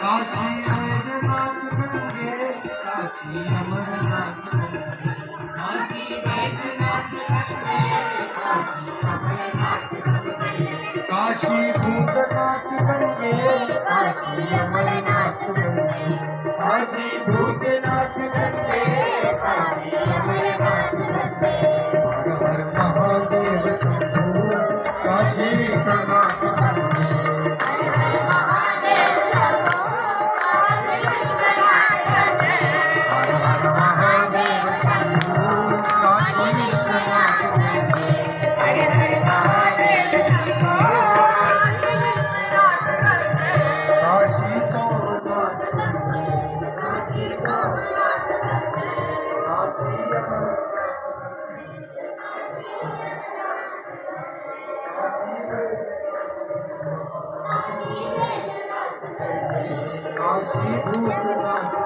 Kashi Vaidyanath गंगे, Kashi Amarnath गंगे, Kashi Vaidyanath गंगे, Kashi Amarnath गंगे, Kashi Bhootnath गंगे, Kashi Amarnath गंगे, Kashi Bhootnath गंगे, Kashi Amarnath गंगे, हर हर Mahadev Shambho, Kashi Vishwanath गंगे, हर हर Mahadev Shambho, Kashi Vishwanath गंगे, हर हर Mahadev Shambho, Kashi Vishwanath गंगे, हर हर Mahadev Shambho, Kashi Vishwanath गंगे, Kashi Somnath गंगे, Kashi Somnath गंगे, Kashi Kashi Bhootnath